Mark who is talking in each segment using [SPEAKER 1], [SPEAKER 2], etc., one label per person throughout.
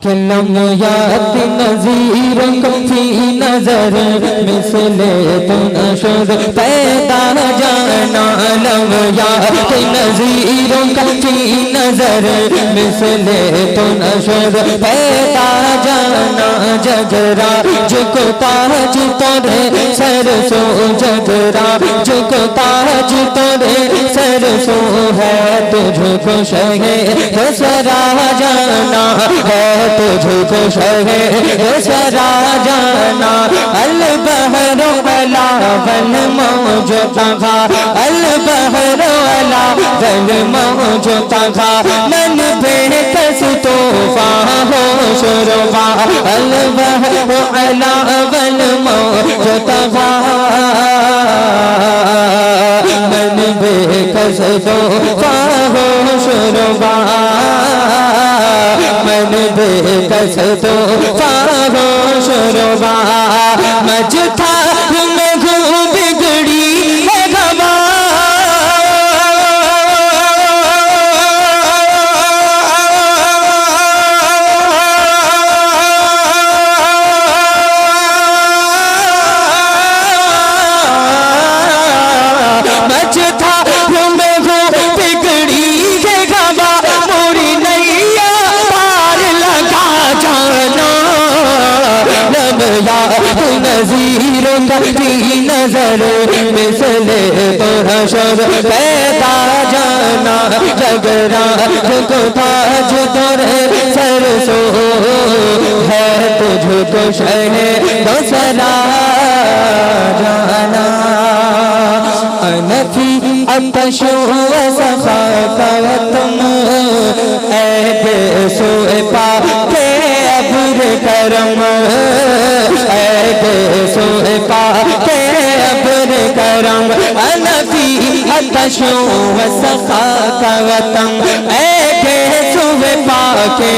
[SPEAKER 1] लम्यात नज़ीरों को फी नज़र मिसले तो नशर पैदा जाना लम्यात नज़ीरों को फी नज़र मिसले तो नशर पैदा जाना जगरा जुको ताज तोरे सरसो जगरा जुको ताज तोरे सरसो है तुझको शहे दसरा जाना है तुझको शहे दसरा जाना अल बहर अला वल मौज तगा अल बहर अला वल मौज तगा मन बेकस तोफा हो शुरवा अल बहर अला वल मौज तगा मन बेकस तोफा हो शुरवा मन बेकस तो फाहो शुरवा मजथा में घूम बिगड़ी है गवा मजथा में घूम बिगड़ी है गवा मोरी नैया नज़ीरों का फी नज़र मिसले तो हशर पैदा जाना जगरा जुको ताज तोरे सरसो है तुझको शहे दसरा जाना अनफी अतशो सखा तुम ऐ बेसो पा के अब्र करम सो पाके अब्र करम अनफी अतशो सखा कवतम ऐ सो पाके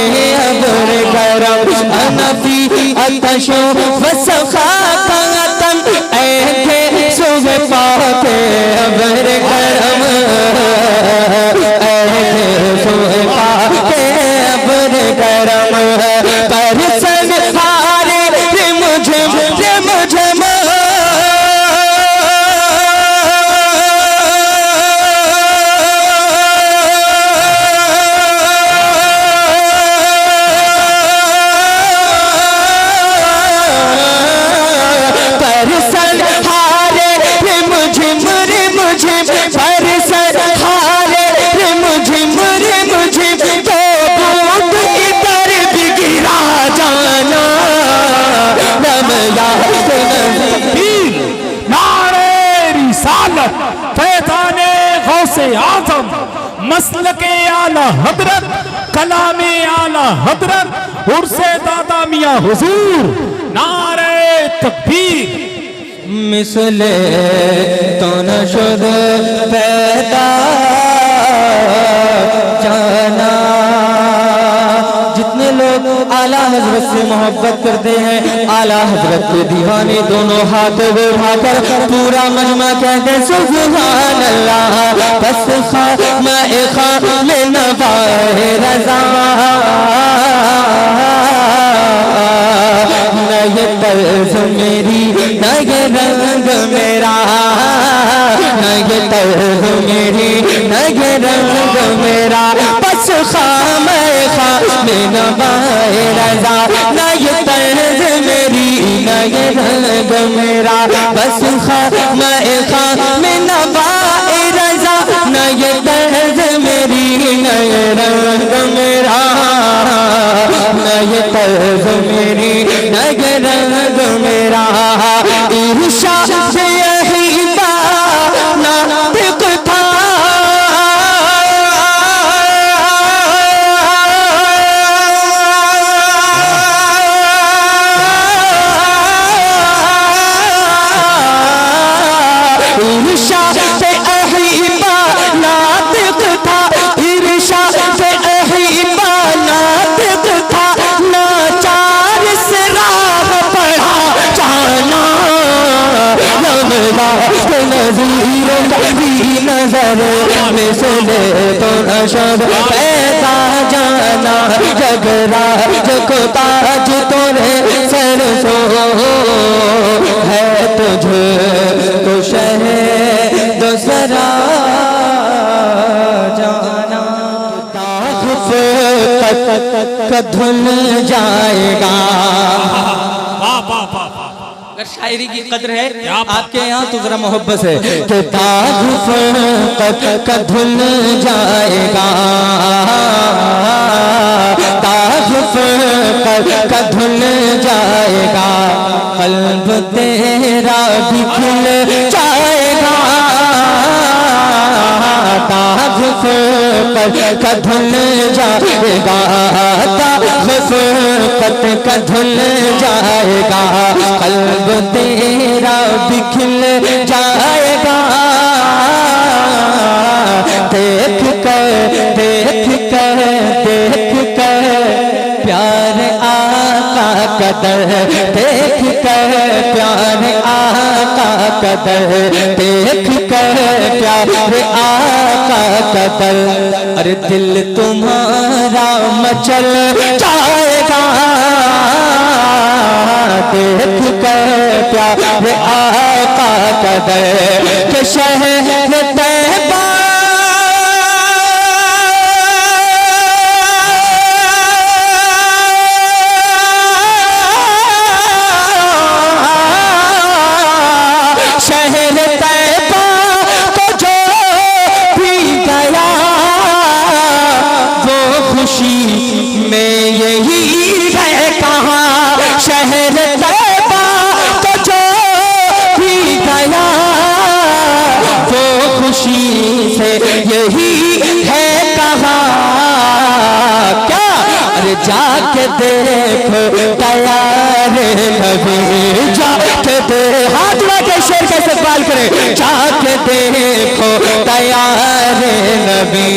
[SPEAKER 1] अब्र करम अनफी अतशो सखा कवतम ऐ सो पाके अब्र करम ऐ सो पाके अब्र करम परसन आज़म मसलके आला हजरत कलामे आला हजरत उर्से दादा मियां हुजूर नारे तकबीर मिसले तो नशद पैदा जाना। जितने लोग आला हजरत से मोहब्बत करते हैं आला हजरत के दीवाने दोनों हाथ उठाकर पूरा मजमा कहते सुभान अल्लाह बस खा मैं खा में नवाए रज़ा न ये तर्ज मेरी न ये रंग मेरा न ये तर्ज मेरी न ये रंग मेरा बस खा मैं खा में नवाए रज़ा न ये तर्ज मेरी न ये रंग मेरा बस खा मैं खा में नवाए रज़ा न ये तर्ज मेरी न ये रंग मेरा न ये तर्ज मेरी न ये रंग मेरा इरशाद से यही बाना दिखता इरशाद से यही बाना दिखता इरशाद से यही बाना दिखता नाचार से राह पढ़ा जाना नज़ीरों की नजर मिसले तो नशर पैदा जाना जगरा को ताज तोरे सर सो है तुझे तो शहर दूसरा जाना धुल जाएगा। अगर शायरी की कद्र है आपके यहाँ तो जरा मोहब्बत से कि ताजुफ धुल जाएगा, ताजुफ धुल जाएगा, कल्ब तेरा भी खिल जाएगा, ताजुफ धुल जाएगा, ताजुफ धुल जाएगा, कल्ब तेरा भी खिल जाएगा। देख कर प्यार आका कदर, देख कर प्यार आका कदर, देख कर प्यार आका कदर, अरे दिल तुम्हारा मचल जाएगा। देख कर प्यार आका कदर के शहर तैबा जाके देखो तैयार नबी, जाके देख हाथ के शेर का इस्तेमाल करें, जाके देखो तैयार नबी,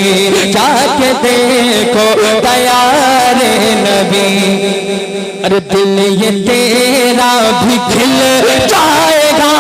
[SPEAKER 1] जाके देखो तैयार नबी, अरे दिल ये तेरा भी खिल जाएगा।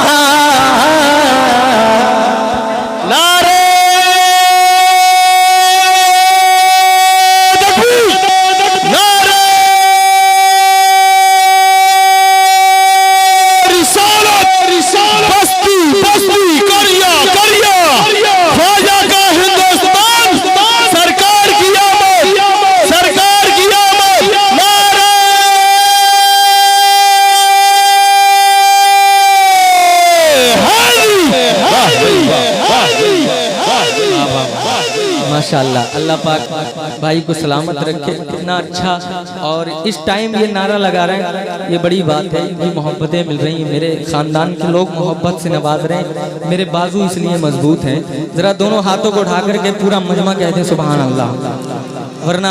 [SPEAKER 1] माशाअल्लाह, अल्लाह पाक भाई को सलामत रखे। कितना अच्छा, और इस टाइम ये नारा लगा रहे हैं, ये बड़ी बात है। ये मोहब्बतें मिल रही हैं, मेरे खानदान के लोग मोहब्बत से नवाज रहे हैं, मेरे बाजू इसलिए मजबूत हैं। जरा दोनों हाथों को उठा करके पूरा मजमा कहते हैं सुभान अल्लाह, वरना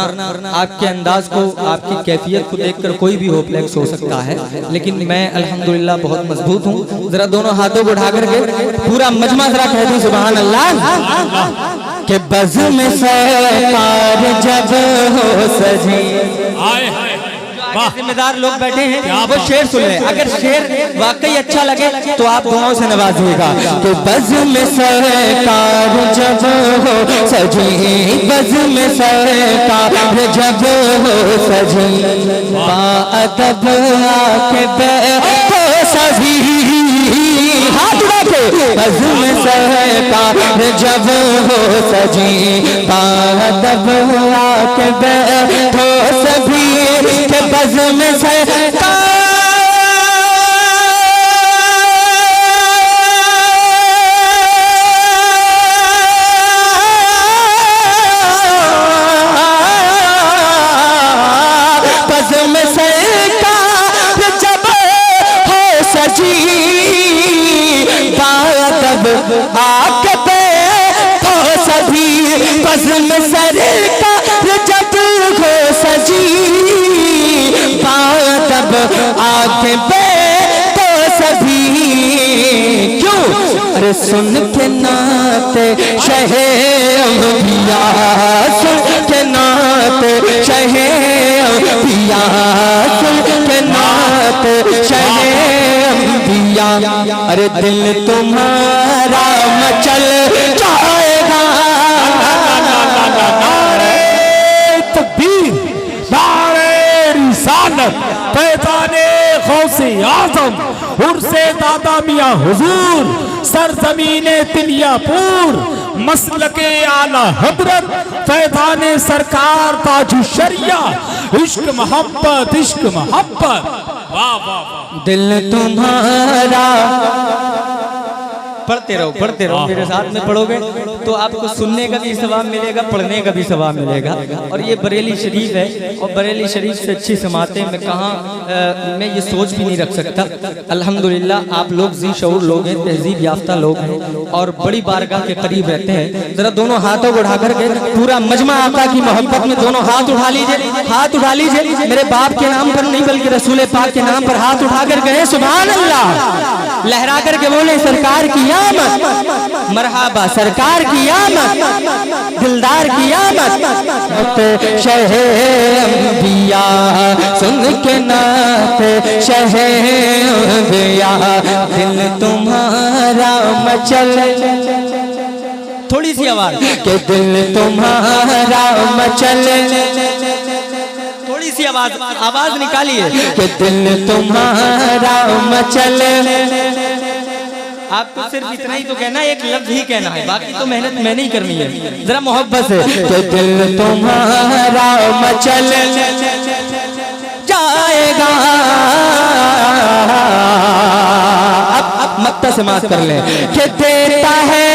[SPEAKER 1] आपके अंदाज को, आपकी कैफियत को देखकर कोई भी होपलेस हो सकता है, लेकिन मैं अल्हम्दुलिल्लाह बहुत मजबूत हूँ। जरा दोनों हाथों को उठा करके पूरा मजमा जरा कहते हैं सुभान अल्लाह। के बज़्म सरकार जब हो सजी, जिम्मेदार लोग बैठे हैं वो शेर सुन ले, अगर शेर वाकई अच्छा लगे तो आप दोनों से नवाजिएगा। तो बज़्म सरकार जब हो सजी, बज़्म सरकार जब हो सजी, बाअदब आके बैठो सभी, हाथ उठाके बज़्म सरकार जब हो सजी, बाअदब आके बैठो सभी, के बज़्म सरकार बज़्म सरकार जब हो सजी, बाअदब आके बैठो सभी, बज़्म सरकार जब हो सजी, बाअदब आके बैठो सभी। क्यों? अरे सुन के नाते शहे अंबिया, सुन के नाते शहे अंबिया, सुन के नाते शहे अंबिया, अरे दिल तुम्हारा मचल जाएगा।
[SPEAKER 2] रिसालत फैज़ाने गौसे आज़म उर्से दादा मियाँ हुजूर सरज़मीने तिलियापुर मसलके आला हजरत फैज़ाने सरकार ताजु शरिया इश्क मोहब्बत वाह वाह वाह।
[SPEAKER 1] दिल तुम्हारा पढ़ते रहो मेरे साथ में पढ़ोगे तो आपको सुनने का भी सवाब मिलेगा, पढ़ने का भी सवाब मिलेगा। और ये बरेली शरीफ है और बरेली शरीफ से अच्छी समातें मैं कहाँ मैं ये सोच भी नहीं रख सकता। अल्हम्दुलिल्लाह आप लोग जी शऊर लोग हैं, तहजीब याफ्ता लोग हैं और बड़ी बारगाह के करीब रहते हैं। जरा दोनों हाथों को उठा करके पूरा मजमा आका की मोहब्बत में दोनों हाथ उठा लीजिए, हाथ उठा लीजिए। मेरे बाप के नाम पर नहीं बल्कि रसूल पाक के नाम पर हाथ उठा कर गए सुभान अल्लाह, लहरा करके बोले सरकार की आमद, मरहबा सरकार की आमद, दिलदार की आमद। शहे अंबिया सुन के नात शहे अंबिया, दिल तुम्हारा मचल, थोड़ी सी आवाज के दिल तुम्हारा मचल, थोड़ी सी आवाज निकालिए कि दिल तुम्हारा मचल। आपको सिर्फ इतना ही तो कहना है, एक लफ्ज ही कहना है, बाकी तो मेहनत मैंने ही करनी है। जरा मोहब्बत से कि दिल तुम्हारा मचल जाएगा। अब मक्ता से माफ कर ले कि देता है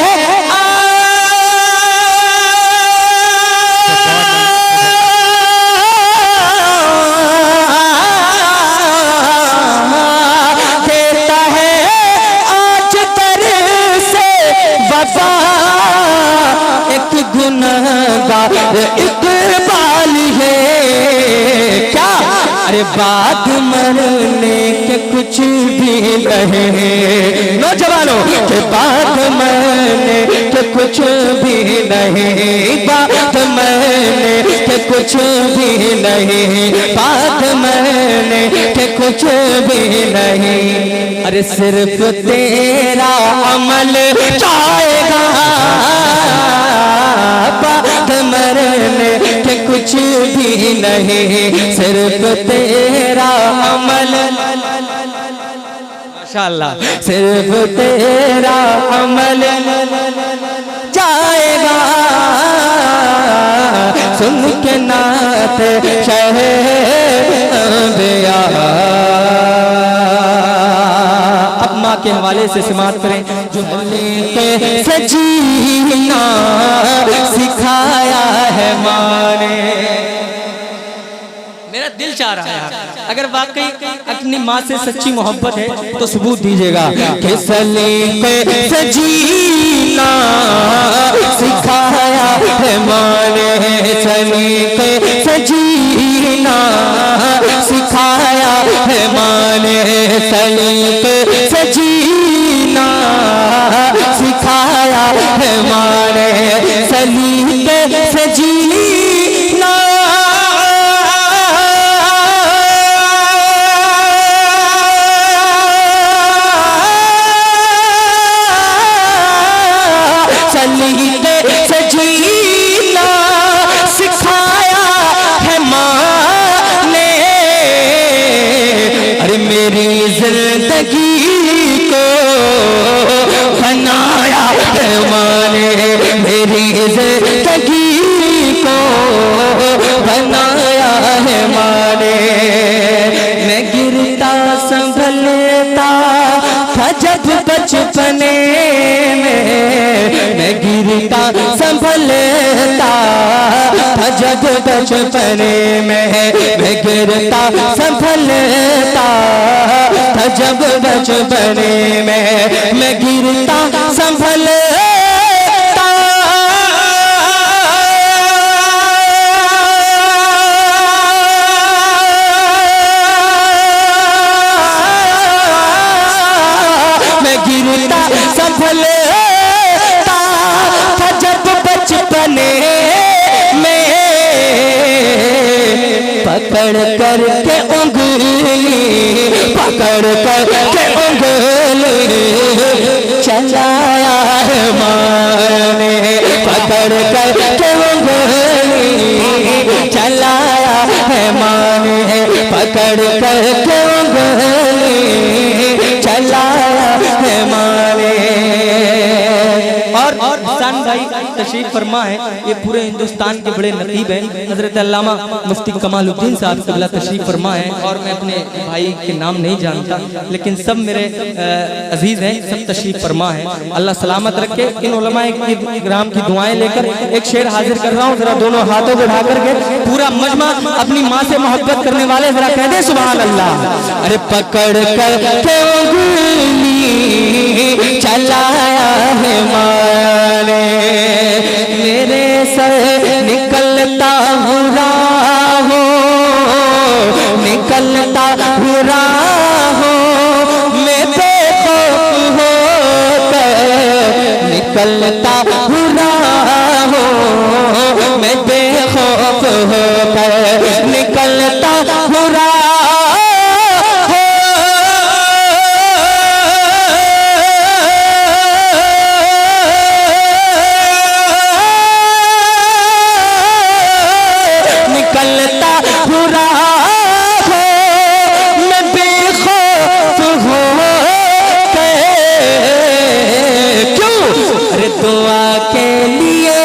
[SPEAKER 1] इकबाल है क्या, अरे बात मरने के कुछ भी नहीं, नौजवानों के बात मरने के कुछ भी नहीं, बात मरने के कुछ भी नहीं, बात मरने के कुछ भी नहीं। अरे सिर्फ तेरा अमल चाहेगा, बात मरने के कुछ भी नहीं, सिर्फ तेरा अमल, माशाअल्लाह, सिर्फ तेरा अमल जाएगा। सुन के नात शहे अंबिया। अब माँ के हवाले से समाप्त करें। जो के सजीना सिखाया है माँ ने, मेरा दिल चाह रहा है अगर वाकई अपनी माँ से सच्ची मोहब्बत है तो सबूत दीजिएगा कि सलीके सजीना सिखाया है माँ ने, सलीके सजीना सिखाया है माँ ने, सलीके सजीना सिखाया है माँ ने, सलीके सजीना जिंदगी को बनाया है माँ ने, मेरी जिंदगी को बनाया है माँ ने। मैं गिरता संभलता था जब बचपने में, मैं गिरता संभलता था जब बचपने में, मैं गिरता संभलता था जब बचपने में, मैं गिरता संभलता मैं गिरता संभलता था जब बचपने में, पकड़ करके उंगली पकड़ करके उंगली चलाया है माँ ने, पकड़ करके उंगली चलाया है माँ ने, पकड़ कर क्यों गली चलाया है माने। और सान भाई तशरीफ फरमा है, ये पूरे हिंदुस्तान के बड़े नकीब हैं, हजरत अल्लामा मुफ्ती कमालुद्दीन साहब क़िबला तशरीफ फरमा है। और मैं अपने भाई के नाम नहीं जानता, लेकिन सब मेरे अजीज हैं, सब तशरीफ फरमा है। अल्लाह सलामत रखे। इन उलमाए किराम की दुआएं लेकर एक शेर हाजिर कर रहा हूँ, जरा दोनों हाथों को उठा करके पूरा मजमा अपनी माँ से मोहब्बत करने वाले जरा कह दे सुभान अल्लाह। अरे पकड़ कर क्यों गोली चलाया है माने, मेरे सर निकलता बुरा हो, निकलता बुरा हो, मैं बेखौफ होकर निकलता बुरा हो, मैं बेखौफ होकर निकलता बुरा हो। निकलता बुरा हो, मैं बेखौफ होकर। क्यों? अरे दुआ के लिए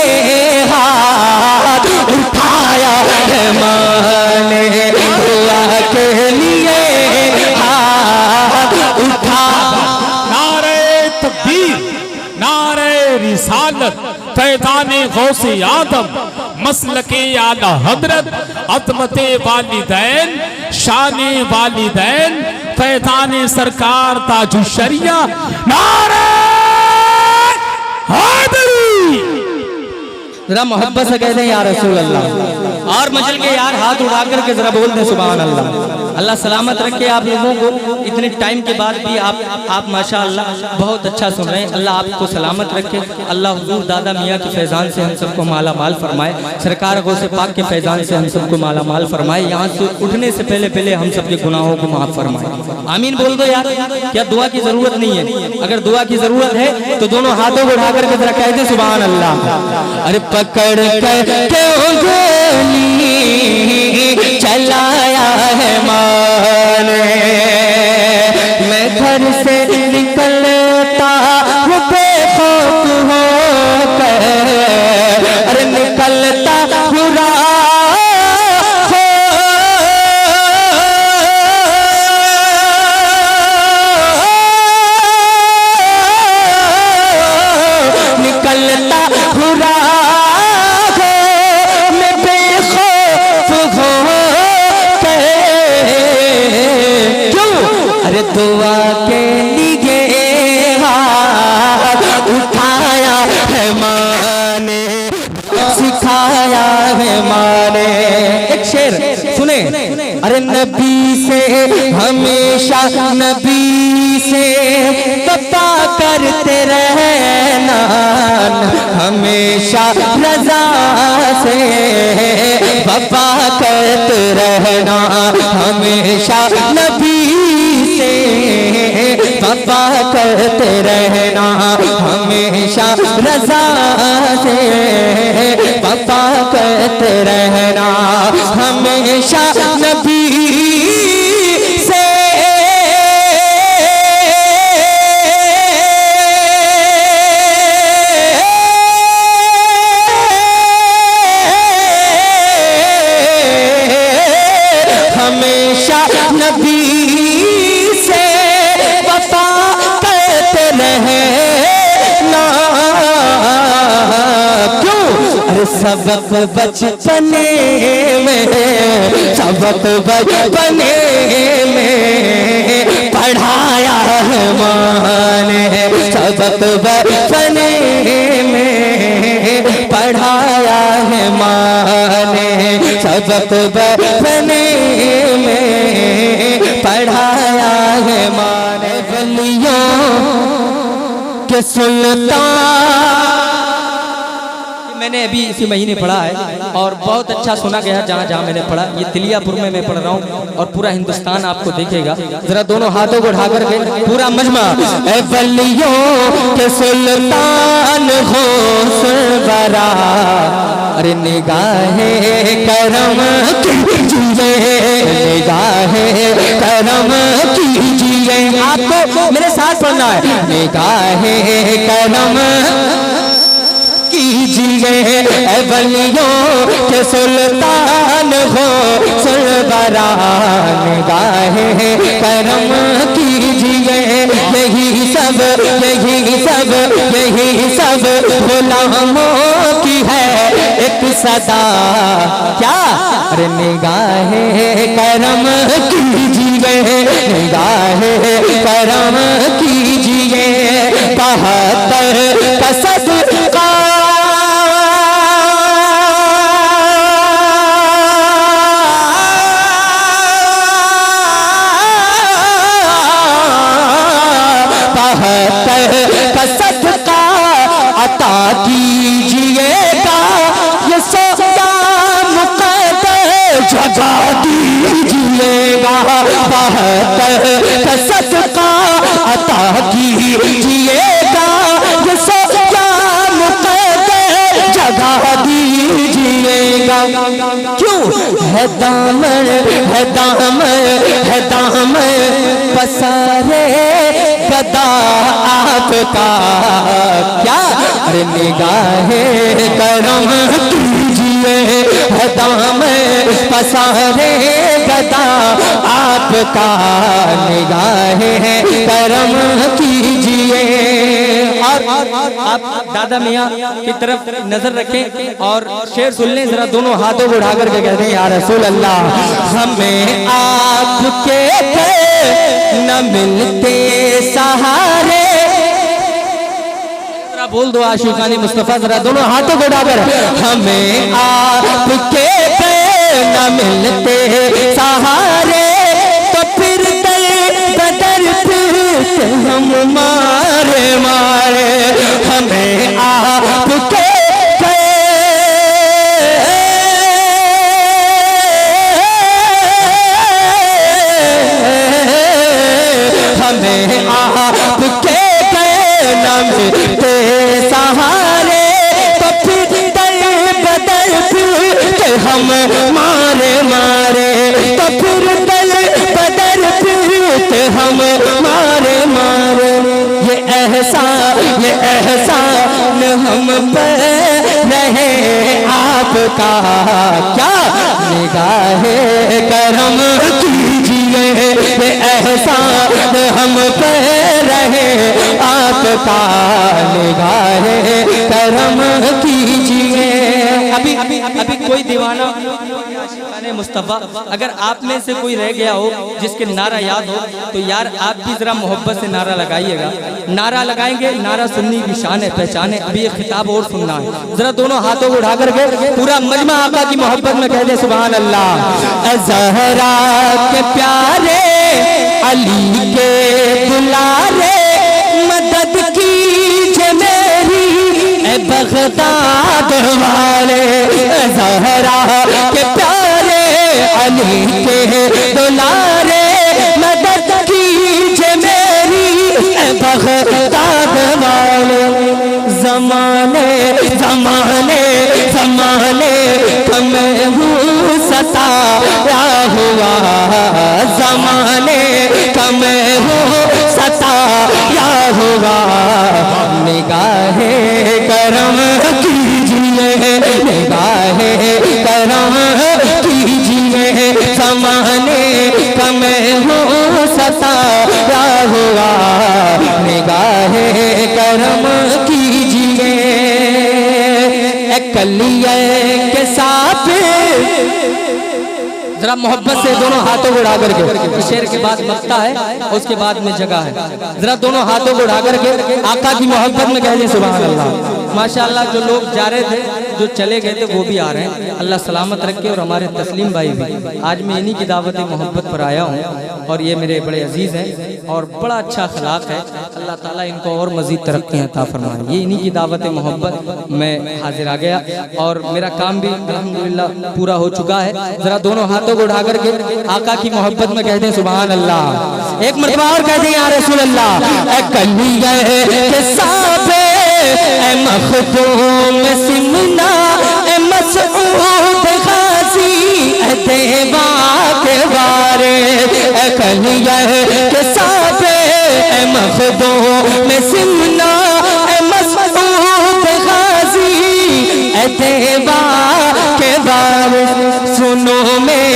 [SPEAKER 1] हाथ उठाया है माने, दुआ के लिए हाथ उठा।
[SPEAKER 2] नारे तकबीर, नारे रिसालत, फैज़ाने गौसे आदम, मसलके आला हजरत, अज़मते वालिदैन, शाने वालिदैन, फैज़ाने सरकार ताजु शरिया, नारे हैदरी।
[SPEAKER 1] जरा मोहब्बत से कह दें या रसूल अल्लाह, और मचल के यार हाथ उठा करके जरा बोल दें सुभान अल्लाह। अल्लाह सलामत रखे आप लोगों को। इतने टाइम के बाद भी आप माशाअल्लाह बहुत अच्छा सुन रहे हैं। अल्लाह आपको सलामत रखे। अल्लाह हुजूर दादा मियाँ के फैज़ान से हम सबको माला माल फरमाए, सरकार गौसे पाक के फैज़ान से हम सबको माला माल फरमाए। यहाँ से उठने से पहले हम सबके गुनाहों को माफ़ फरमाए। आमीन बोल दो यार। क्या दुआ की जरूरत नहीं है? अगर दुआ की जरूरत है तो दोनों हाथों को उठा करके जरा कह दे सुभान अल्लाह। अरे पकड़ कर क्यों गोली चलाया है माने, मैं घर से निकलता हूँ बेखौफ होकर, अरे निकलता बुरा हो। निकलता बुरा हो, मैं बेखौफ होकर। क्यों? अरे दुआ के लिए हाथ उठाया है माने, सिखाया है माने। एक शेर सुने। अरे नबी से हमेशा, नबी से वफा करते रहना, हमेशा रज़ा से वफा करते रहना, हमेशा नबी से वफा करते रहना, हमेशा रज़ा से वफा करते रहना, हमेशा नबी से। हमेशा नबी से वफा करते रहना। क्यों? अरे सबक बचपने में, सबक बचपने में पढ़ाया है माने, सबक बचपने में पढ़ाया है माने, सबक बचपने में पढ़ाया है माने। वलियों के सुल्तान मैंने अभी इसी महीने पढ़ा है और बहुत अच्छा सुना गया जहाँ जहाँ मैंने पढ़ा। ये तिलियापुर में मैं पढ़ रहा हूँ और पूरा हिंदुस्तान आपको देखेगा। जरा दोनों हाथों को उठा करके पूरा मजमा, ए वलियों के सुल्तान हो सुनवरा, अरे निगाहे करम कीजिए, निगाहे करम कीजिए। आपको मेरे साथ पढ़ना है, निगाहे करम कीजिए, ए वलियों के सुल्तान हो सुनवरा, निगाहे करम कीजिए। यही सब गुलामों की है एक सदा, क्या? अरे निगाहे करम कीजिए, निगाहे करम कीजिए। 72 का सदका सदका अता कीजिएगा, ये सदा मुक़द्दर जगा दीजिएगा। 72 सदका अता कीजिएगा, ये सदा मुक़द्दर जगा दीजिएगा। क्यों? है दामन, है दामन, है दामन पसारे गदा आपका, क्या? अरे निगाहे करम कीजिए, है दामन पसारे गदा आपका, निगाहे करम कीजिए। और आप दादा मियाँ की तरफ नजर रखें और शेर सुन लें। जरा दोनों हाथों को उठा करके कहते हैं, या रसूल अल्लाह, हमें आपके न मिलते सहारे। जरा बोल दो आशिकानी मुस्तफा, जरा दोनों हाथों को उठाकर, हमें आपके न मिलते सहारे, तो फिर बदर फिर हम मारे मारे। हमें आपके हमें आपके नाम ते सहारे, तो फिर दर बदर फिर हम मारे मारे, तो फिर दर बदर फिर हम मारे मारे। ये एहसान हम पर रहे आपका, क्या? निगाहे करम कीजिए, ये एहसान हम पर रहे आपका, निगाहे करम कीजिए। अभी कोई दीवाना मुस्तफा, अगर आप में से कोई रह गया हो जिसके नारा याद हो, तो यार आप भी जरा मोहब्बत से नारा लगाइएगा। नारा लगाएंगे, नारा सुन्नी की शान है, पहचान है। अभी ये खिताब और सुनना है। जरा दोनों हाथों को उठा करके पूरा मजमा आका की मोहब्बत में कह दे, सुभान अल्लाह। ज़हरा के प्यारे, अली के दुलारे, मदद कीजिए मेरी ए बगदाद वाले। ज़हरा के प्यारे, अली के दुलारे, मदद कीजिए मेरी ए बगदाद वाले। ज़माने ज़माने ज़माने मैं हूँ सताया हुआ, ज़माने का मैं हूँ सताया हुआ। निगाहे करम कीजिए, निगाहे करम कीजिए। ज़माने का मैं हूँ सताया हुआ, निगाहे करम कीजिए। कलिए के साथ जरा मोहब्बत से दोनों हाथों को उठा करके, शेर के बाद मक्ता है और उसके बाद में जगह है। जरा दोनों हाथों को उठा करके आका की मोहब्बत में कह दें, सुभान अल्लाह। माशाअल्लाह जो लोग जा रहे थे, जो चले गए थे वो भी आ रहे हैं। अल्लाह सलामत रखे। और हमारे तस्लीम भाई भी, आज मैं इन्हीं की दावत मोहब्बत पर आया हूँ और ये मेरे बड़े अजीज़ हैं और बड़ा अच्छा अखलाक है। अल्लाह ताला इनको और मज़ीद तरक्की अता फरमाए। ये इन्हीं की दावत मोहब्बत मैं हाजिर आ गया और मेरा काम भी अल्हम्दुलिल्लाह पूरा हो चुका है। ज़रा दोनों हाथों को उठा करके आका की मोहब्बत में कहते हैं सुभान अल्लाह। एक मरतबा और कहते हैं या रसूल अल्लाह। मखदूम सिमना मसऊद गाजी देवा के बारे कलिया के साबे मखदूम सिमना मसऊद गाजी देवा के बारे। सुनो में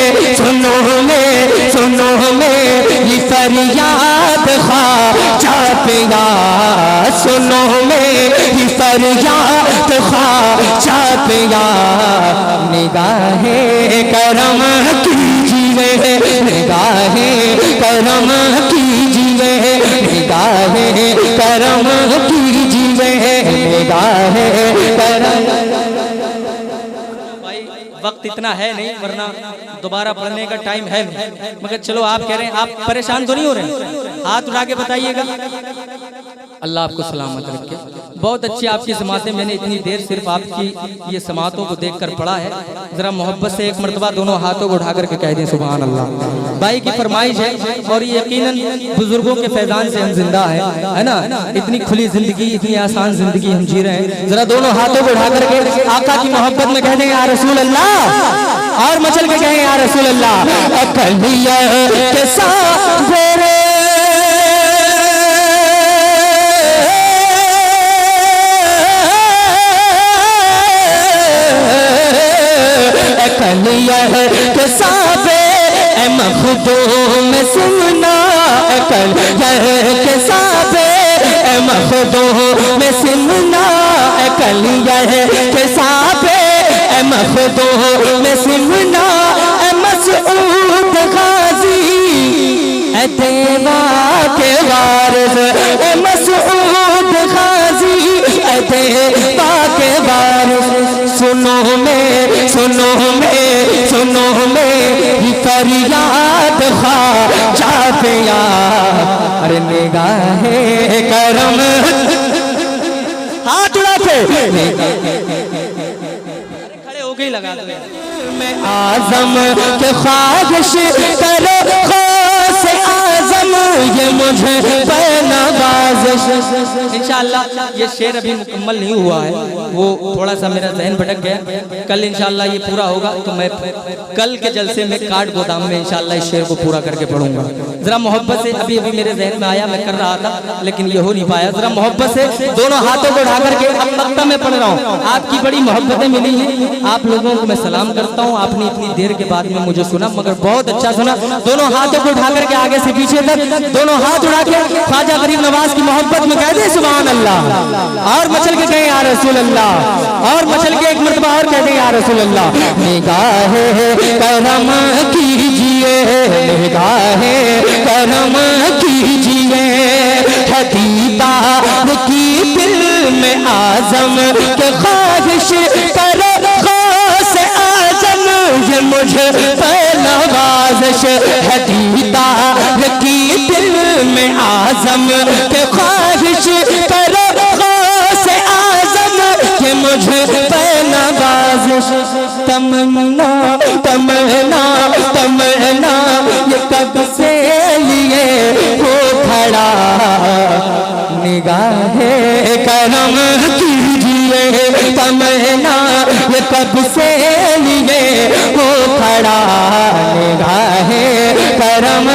[SPEAKER 1] ये फरियाद ख्वाजा पिया, सुनो में ये फरियाद ख्वाजा पिया। निगाहे करम कीजिए, निगाहे करम कीजिए, निगाहे करम कीजिए, निगाहे करम। वक्त इतना है नहीं वरना दोबारा पढ़ने का टाइम है नहीं, मगर चलो आप कह रहे हैं, आप परेशान तो नहीं हो रहे? हाथ उठा के बताइएगा। अल्लाह आपको सलामत रखे। बहुत अच्छी आपकी समातें, मैंने इतनी देर सिर्फ आपकी ये समातों को देखकर पढ़ा है। जरा मोहब्बत से एक मरतबा दोनों हाथों को उठा करके कह दें सुभान अल्लाह। भाई की फरमाइश है और ये यकीनन बुजुर्गों के फैजान से हम जिंदा है ना। इतनी खुली जिंदगी, इतनी आसान जिंदगी हम जी रहे हैं। जरा दोनों हाथों को उठा करके आका की मोहब्बत में कह दें या रसूल अल्लाह, और मचल के कहें या रसूल अल्लाह। कलिया के साथ कलिया के साबे मखदूम सिमना, कलिया के साबे मखदूम सिमना, कलिया के साबे मखदूम सिमना मसऊद गाजी देवा के वारिस मसऊद गाजी देवा के वारिस। सुनो में ये फरियाद ख्वाजा पिया। अरे निगाहे करम, हाथ उड़ा के खड़े हो गई लगा दो। मैं आजम के ख्वाहिश करो से आजम ये मुझे नवाज़िश। इंशाअल्लाह ये शेर अभी मुकम्मल नहीं हुआ है, वो थोड़ा सा मेरा जहन भटक गया। कल इंशाअल्लाह ये पूरा होगा तो मैं कल के जलसे में काट गोदाम में इंशाअल्लाह इस शेर को पूरा करके पढ़ूंगा। जरा मोहब्बत से, अभी मेरे जहन में आया, मैं कर रहा था लेकिन ये हो नहीं पाया। जरा मोहब्बत से दोनों हाथों को उठा करके अब मक्ता में पढ़ रहा हूँ। आपकी बड़ी मोहब्बतें मिली हैं, आप लोगों को मैं सलाम करता हूँ। आपने इतनी देर के बाद में मुझे सुना, मगर बहुत अच्छा सुना। दोनों हाथों को उठा करके आगे से पीछे तक दोनों हाथ उठा के ख्वाजा गरीब नवाज की मोहब्बत में कह दे सुभान अल्लाह, और मचल के कहें या रसूल अल्लाह, और मचल के एक मरतबा और कह दे या रसूल अल्लाह। निगाहे करम कीजिए, निगाहे करम कीजिए, दीदार की दिल में आजम के ख्वाहिश करो से आजम ये मुझे नवाज़िश है। दीदार की दिल में आजम के ख्वाहिश करो से आजम ये मुझे नवाज़िश। तमन्ना तमन्ना तमन्ना ये कब से लिए हो खड़ा, निगाहे करम कीजिए, तमन्ना ये कब से लिए हो खड़ा, निगाहे करम